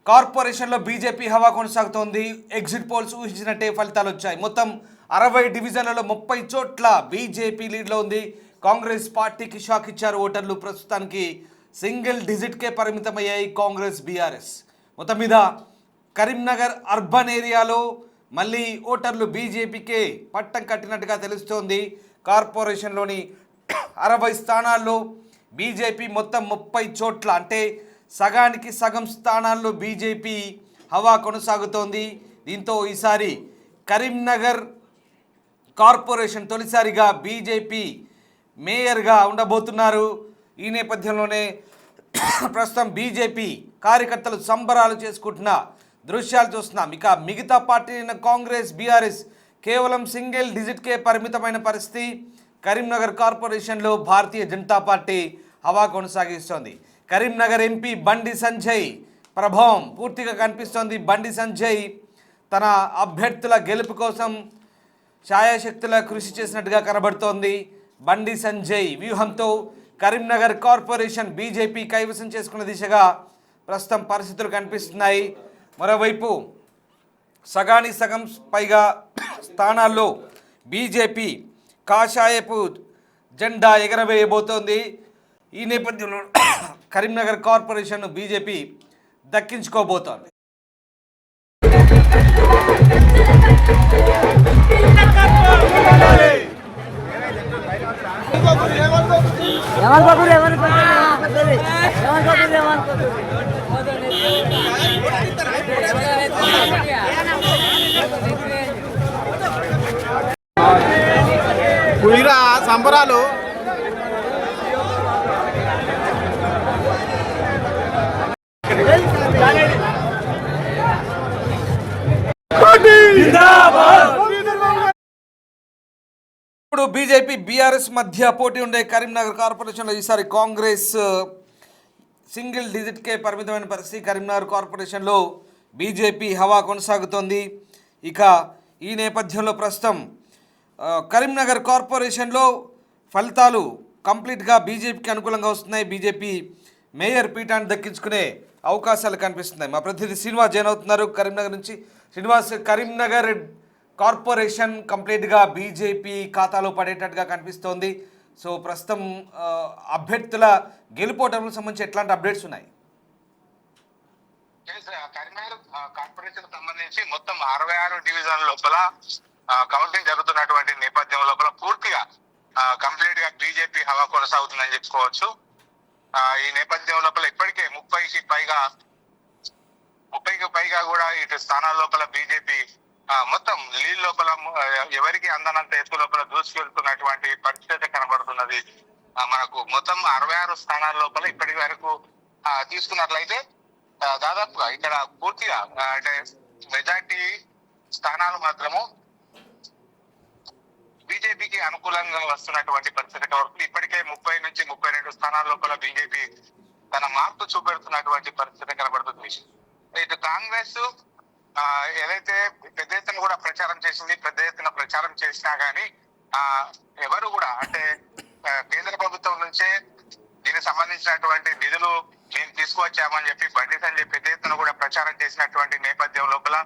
కార్పొరేషన్లో బీజేపీ హవా కొనసాగుతోంది. ఎగ్జిట్ పోల్స్ ఊహించినట్టే ఫలితాలు వచ్చాయి. మొత్తం 60 డివిజన్లలో 30 చోట్ల బీజేపీ లీడ్లో ఉంది. కాంగ్రెస్ పార్టీకి షాక్ ఇచ్చారు ఓటర్లు. ప్రస్తుతానికి సింగిల్ డిజిట్కే పరిమితమయ్యాయి కాంగ్రెస్ బీఆర్ఎస్. మొత్తం మీద కరీంనగర్ అర్బన్ ఏరియాలో మళ్ళీ ఓటర్లు బీజేపీకే పట్టం కట్టినట్టుగా తెలుస్తోంది. కార్పొరేషన్లోని 60 స్థానాల్లో బీజేపీ మొత్తం 30 చోట్ల అంటే సగానికి సగం స్థానాల్లో బీజేపీ హవా కొనసాగుతోంది. దీంతో ఈసారి కరీంనగర్ కార్పొరేషన్ తొలిసారిగా బీజేపీ మేయర్గా ఉండబోతున్నారు. ఈ నేపథ్యంలోనే ప్రస్తుతం బీజేపీ కార్యకర్తలు సంబరాలు చేసుకుంటున్న దృశ్యాలు చూస్తున్నాం. ఇక మిగతా పార్టీ అయిన కాంగ్రెస్ బీఆర్ఎస్ కేవలం సింగిల్ డిజిట్కే పరిమితమైన పరిస్థితి. కరీంనగర్ కార్పొరేషన్లో భారతీయ జనతా పార్టీ హవా కొనసాగిస్తోంది. కరీంనగర్ ఎంపీ బండి సంజయ్ ప్రభావం పూర్తిగా కనిపిస్తోంది. బండి సంజయ్ తన అభ్యర్థుల గెలుపు కోసం ఛాయాశక్తుల కృషి చేసినట్టుగా కనబడుతోంది. బండి సంజయ్ వ్యూహంతో కరీంనగర్ కార్పొరేషన్ బీజేపీ కైవసం చేసుకున్న దిశగా ప్రస్తుతం పరిస్థితులు కనిపిస్తున్నాయి. మరోవైపు సగానికి సగం పైగా స్థానాల్లో బీజేపీ కాషాయపు జెండా ఎగరవేయబోతోంది. ఈ నేపథ్యంలో కరీంనగర్ కార్పొరేషన్ బీజేపీ దక్కించుకోబోతోంది. కుయిరా సంబరాలు ఇప్పుడు బీజేపీ బీఆర్ఎస్ మధ్య పోటీ ఉండే కరీంనగర్ కార్పొరేషన్లో ఈసారి కాంగ్రెస్ సింగిల్ డిజిట్కే పరిమితమైన పరిస్థితి. కరీంనగర్ కార్పొరేషన్లో బీజేపీ హవా కొనసాగుతోంది. ఇక ఈ నేపథ్యంలో ప్రస్తుతం కరీంనగర్ కార్పొరేషన్లో ఫలితాలు కంప్లీట్గా బీజేపీకి అనుకూలంగా వస్తున్నాయి. బీజేపీ మేయర్ పీఠాన్ని దక్కించుకునే అవకాశాలు కనిపిస్తున్నాయి. మా ప్రతినిధి శ్రీనివాస్ జైన్ అవుతున్నారు కరీంనగర్ నుంచి. శ్రీనివాస్, కరీంనగర్ కార్పొరేషన్ కంప్లీట్గా బీజేపీ ఖాతాలో పడేటట్టుగా కనిపిస్తోంది. సో ప్రస్తుతం అభ్యర్థుల గెలుపోవటంకు సంబంధించి ఎట్లాంటి అప్డేట్స్ ఉన్నాయి? కరీంనగర్ కార్పొరేషన్ సంబంధించి మొత్తం 66 డివిజన్ లోపల కౌంటింగ్ జరుగుతున్నటువంటి నేపథ్యం లోపల పూర్తిగా కంప్లీట్ గా బీజేపీ హవా కొనసాగుతుందని చెప్పుకోవచ్చు. ఈ నేపథ్యం లోపల ఇప్పటికే 30కి పైగా కూడా ఇటు స్థానాల లోపల బీజేపీ మొత్తం లీడ్ లోపల ఎవరికి అందనంత ఎత్తు లోపల దూసుకెళ్తున్నటువంటి పరిస్థితి కనబడుతున్నది. మనకు మొత్తం 66 స్థానాల లోపల ఇప్పటి వరకు తీసుకున్నట్లయితే దాదాపుగా ఇక్కడ పూర్తిగా అంటే మెజార్టీ స్థానాలు మాత్రము బీజేపీకి అనుకూలంగా వస్తున్నటువంటి పరిస్థితి కనబడుతుంది. ఇప్పటికే 30 నుంచి 32 స్థానాల లోపల బీజేపీ తన మార్పు చూపెడుతున్నటువంటి పరిస్థితి కనబడుతుంది. ఇటు కాంగ్రెస్ ఏదైతే పెద్ద ఎత్తున కూడా ప్రచారం చేసింది, పెద్ద ఎత్తున ప్రచారం చేసినా గానీ ఎవరు కూడా అంటే కేంద్ర ప్రభుత్వం నుంచే దీనికి సంబంధించినటువంటి నిధులు మేము తీసుకువచ్చామని చెప్పి బండి సంజయ్ పెద్ద ఎత్తున కూడా ప్రచారం చేసినటువంటి నేపథ్యం లోపల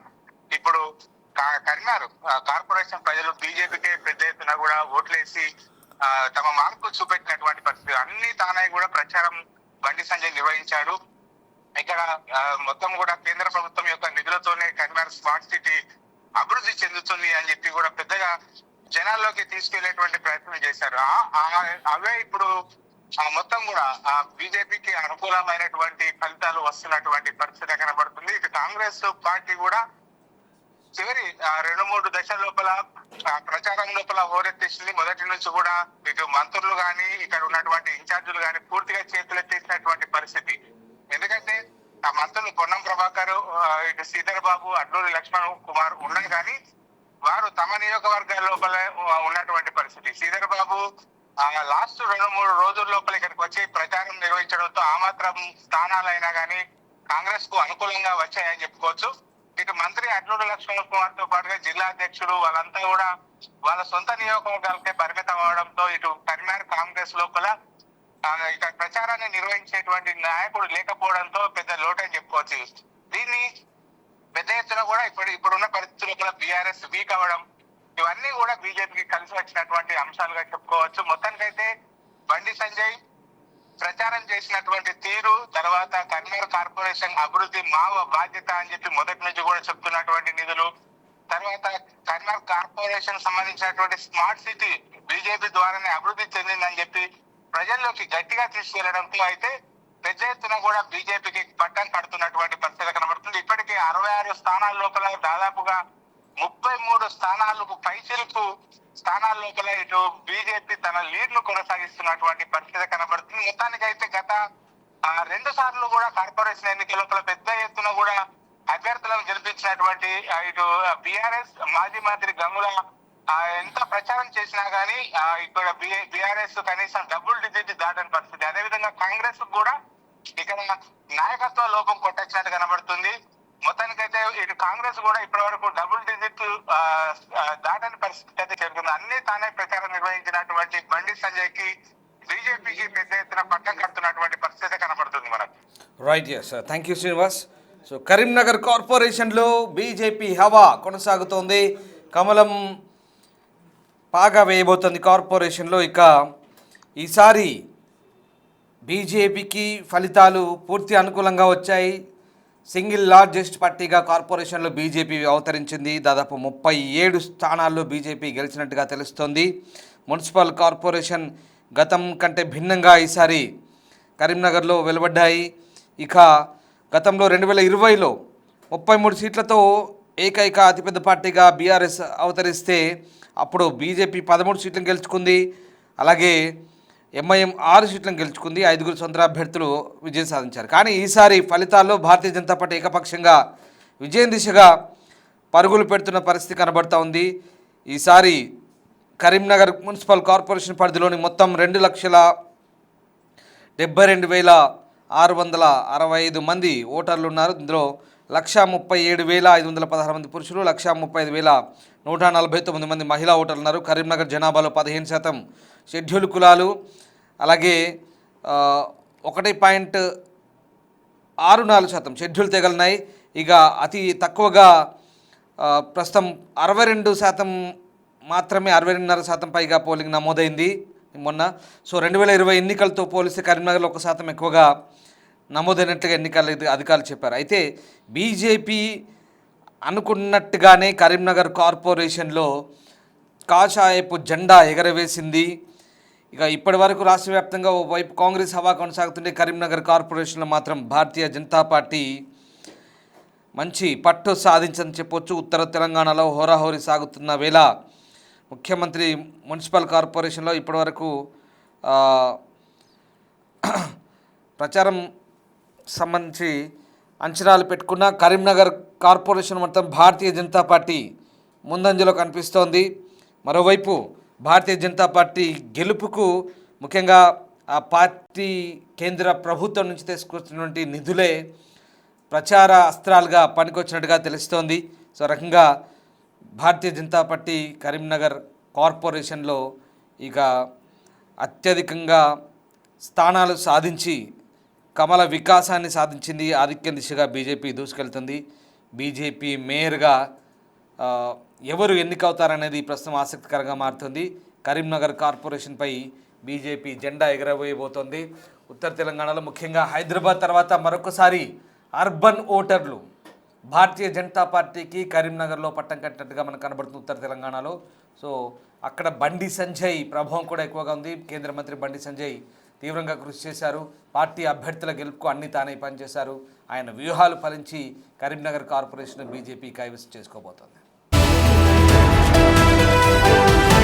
ఇప్పుడు కరీంనగర్ కార్పొరేషన్ ప్రజలు బీజేపీకే పెద్ద ఎత్తున కూడా ఓట్లేసి తమ మార్పు చూపెట్టినటువంటి పరిస్థితి. అన్ని తానై కూడా ప్రచారం బండి సంజయ్ నిర్వహించాడు. ఇక్కడ మొత్తం కూడా కేంద్ర ప్రభుత్వం యొక్క నిధులతోనే కరీంనగర్ స్మార్ట్ సిటీ అభివృద్ధి చెందుతుంది అని చెప్పి కూడా పెద్దగా జనాల్లోకి తీసుకెళ్లేటువంటి ప్రయత్నం చేశారు. అవే ఇప్పుడు మొత్తం కూడా బీజేపీకి అనుకూలమైనటువంటి ఫలితాలు వస్తున్నటువంటి పరిస్థితి కనబడుతుంది. ఇటు కాంగ్రెస్ పార్టీ కూడా చివరి 2-3 దశల లోపల ప్రచారం లోపల హోరెత్తేసింది. మొదటి నుంచి కూడా ఇటు మంత్రులు గాని ఇక్కడ ఉన్నటువంటి ఇన్ఛార్జీలు గాని పూర్తిగా చేతులెత్తేసినటువంటి పరిస్థితి. ఎందుకంటే ఆ మంత్రులు పొన్నం ప్రభాకర్, ఇటు శ్రీధర్ బాబు, అడ్లూరి లక్ష్మణ్ కుమార్ ఉన్నారు కానీ వారు తమ నియోజకవర్గాల లోపల ఉన్నటువంటి పరిస్థితి. శ్రీధర్ బాబు లాస్ట్ 2-3 రోజుల లోపల ఇక్కడికి వచ్చి ప్రచారం నిర్వహించడంతో ఆ మాత్రం స్థానాలైనా కానీ కాంగ్రెస్ కు అనుకూలంగా వచ్చాయని చెప్పుకోవచ్చు. ఇటు మంత్రి అడ్లూరి లక్ష్మణ్ కుమార్ తో పాటుగా జిల్లా అధ్యక్షుడు వాళ్ళంతా కూడా వాళ్ళ సొంత నియోజకవర్గాలకే పరిమితం అవడంతో ఇటు కరీంనగర్ కాంగ్రెస్ లోపల ఇక్కడ ప్రచారాన్ని నిర్వహించేటువంటి నాయకుడు లేకపోవడంతో పెద్ద లోటని చెప్పుకోవచ్చు. దీన్ని పెద్ద ఎత్తున కూడా ఇప్పుడున్న పరిస్థితుల్లో కూడా బీఆర్ఎస్ వీక్ అవ్వడం, ఇవన్నీ కూడా బీజేపీకి కలిసి వచ్చినటువంటి అంశాలుగా చెప్పుకోవచ్చు. మొత్తానికైతే బండి సంజయ్ ప్రచారం చేసినటువంటి తీరు, తర్వాత కరీంనగర్ కార్పొరేషన్ అభివృద్ధి మా బాధ్యత అని చెప్పి మొదటి నుంచి కూడా చెప్తున్నటువంటి నిధులు, తర్వాత కరీంనగర్ కార్పొరేషన్ సంబంధించినటువంటి స్మార్ట్ సిటీ బీజేపీ ద్వారానే అభివృద్ధి చెందిందని చెప్పి ప్రజల్లోకి గట్టిగా తీసుకెళ్లడంతో అయితే పెద్ద ఎత్తున కూడా బీజేపీకి పట్టం కడుతున్నటువంటి పరిస్థితి కనబడుతుంది. ఇప్పటికే 66 స్థానాల లోపల దాదాపుగా 33 స్థానాలకు పైచిలుకు స్థానాల లోపల ఇటు బీజేపీ తన లీడ్ ను కొనసాగిస్తున్నటువంటి పరిస్థితి కనబడుతుంది. మొత్తానికైతే గత 2 సార్లు కూడా కార్పొరేషన్ ఎన్నికల లోపల పెద్ద ఎత్తున కూడా అభ్యర్థులను గెలిపించినటువంటి ఇటు బీఆర్ఎస్ మాజీ మంత్రి గంగుల ఎంత ప్రచారం చేసినా గానీ ఇక్కడ బీఆర్ఎస్ కనీసం డబుల్ డిజిట్ దాటని పరిస్థితి. అదేవిధంగా కాంగ్రెస్ కూడా ఇక్కడ నాయకత్వ లోపం కొట్టొచ్చినట్టు కనబడుతుంది. మొత్తానికైతే ఇటు కాంగ్రెస్ కూడా ఇప్పటి వరకు డబుల్ డిజిట్ దాటని పరిస్థితి అయితే చేరుకుంది. అన్ని తానే ప్రచారం నిర్వహించినటువంటి బండి సంజయ్ కి బీజేపీకి పెద్ద ఎత్తున పట్టం కడుతున్నటువంటి పరిస్థితి కనబడుతుంది మనకు. Right, yes, thank you Srinivas. So Karimnagar కార్పొరేషన్లో బీజేపీ హవా కొనసాగుతోంది. కమలం పాగా వేయబోతోంది కార్పొరేషన్లో. ఇక ఈసారి బీజేపీకి ఫలితాలు పూర్తి అనుకూలంగా వచ్చాయి. సింగిల్ లార్జెస్ట్ పార్టీగా కార్పొరేషన్లో బీజేపీ అవతరించింది. దాదాపు 37 స్థానాల్లో బీజేపీ గెలిచినట్టుగా తెలుస్తోంది. మున్సిపల్ కార్పొరేషన్ గతం కంటే భిన్నంగా ఈసారి కరీంనగర్లో వెలువడ్డాయి. ఇక గతంలో 2020లో 33 సీట్లతో ఏకైక అతిపెద్ద పార్టీగా బీఆర్ఎస్ అవతరిస్తే అప్పుడు బీజేపీ 13 సీట్లను గెలుచుకుంది. అలాగే ఎంఐఎం 6 సీట్లను గెలుచుకుంది. 5 స్వతంత్ర అభ్యర్థులు విజయం సాధించారు. కానీ ఈసారి ఫలితాల్లో భారతీయ జనతా పార్టీ ఏకపక్షంగా విజయం దిశగా పరుగులు పెడుతున్న పరిస్థితి కనబడుతూ ఉంది. ఈసారి కరీంనగర్ మున్సిపల్ కార్పొరేషన్ పరిధిలోని మొత్తం 2,72,665 మంది ఓటర్లు ఉన్నారు. ఇందులో 1,37,516 మంది పురుషులు, 1,35,149 మంది మహిళా ఓటర్లు ఉన్నారు. కరీంనగర్ జనాభాలో 15% షెడ్యూల్ కులాలు, అలాగే 1.64% షెడ్యూల్ తెగలున్నాయి. ఇక అతి తక్కువగా ప్రస్తుతం 62% మాత్రమే, 62.5% పైగా పోలింగ్ నమోదైంది మొన్న. సో 2020 ఎన్నికలతో పోలిస్తే కరీంనగర్లో 1% ఎక్కువగా నమోదైనట్లుగా ఎన్నికల అధికారులు చెప్పారు. అయితే బీజేపీ అనుకున్నట్టుగానే కరీంనగర్ కార్పొరేషన్లో కాషాయపు జెండా ఎగరవేసింది. ఇక ఇప్పటి వరకు రాష్ట్ర వ్యాప్తంగా ఓవైపు కాంగ్రెస్ హవా కొనసాగుతుంటే కరీంనగర్ కార్పొరేషన్లో మాత్రం భారతీయ జనతా పార్టీ మంచి పట్టు సాధించని చెప్పొచ్చు. ఉత్తర తెలంగాణలో హోరాహోరీ సాగుతున్న వేళ ముఖ్యమంత్రి మున్సిపల్ కార్పొరేషన్లో ఇప్పటివరకు ప్రచారం సంబంధించి అంచనాలు పెట్టుకున్న కరీంనగర్ కార్పొరేషన్ మొత్తం భారతీయ జనతా పార్టీ ముందంజలో కనిపిస్తోంది. మరోవైపు భారతీయ జనతా పార్టీ గెలుపుకు ముఖ్యంగా ఆ పార్టీ కేంద్ర ప్రభుత్వం నుంచి తీసుకొచ్చినటువంటి నిధులే ప్రచార అస్త్రాలుగా పనికొచ్చినట్టుగా తెలుస్తోంది. సో రకంగా భారతీయ జనతా పార్టీ కరీంనగర్ కార్పొరేషన్లో ఇక అత్యధికంగా స్థానాలు సాధించి కమల వికాసాన్ని సాధించింది. ఆధిక్యం దిశగా బీజేపీ దూసుకెళ్తుంది. బీజేపీ మేయర్గా ఎవరు ఎన్నికవుతారనేది ప్రస్తుతం ఆసక్తికరంగా మారుతుంది. కరీంనగర్ కార్పొరేషన్పై బీజేపీ జెండా ఎగరవేయబోతోంది. ఉత్తర తెలంగాణలో ముఖ్యంగా హైదరాబాద్ తర్వాత మరొకసారి అర్బన్ ఓటర్లు భారతీయ జనతా పార్టీకి కరీంనగర్లో పట్టం కట్టినట్టుగా మనకు కనబడుతుంది ఉత్తర తెలంగాణలో. సో అక్కడ బండి సంజయ్ ప్రభావం కూడా ఎక్కువగా ఉంది. కేంద్ర మంత్రి బండి సంజయ్ తీవ్రంగా కృషి చేశారు. పార్టీ అభ్యర్థుల గెలుపుకు అన్ని తానే పనిచేశారు. ఆయన వ్యూహాలు ఫలించి కరీంనగర్ కార్పొరేషన్ బీజేపీ కైవసం చేసుకోబోతోంది.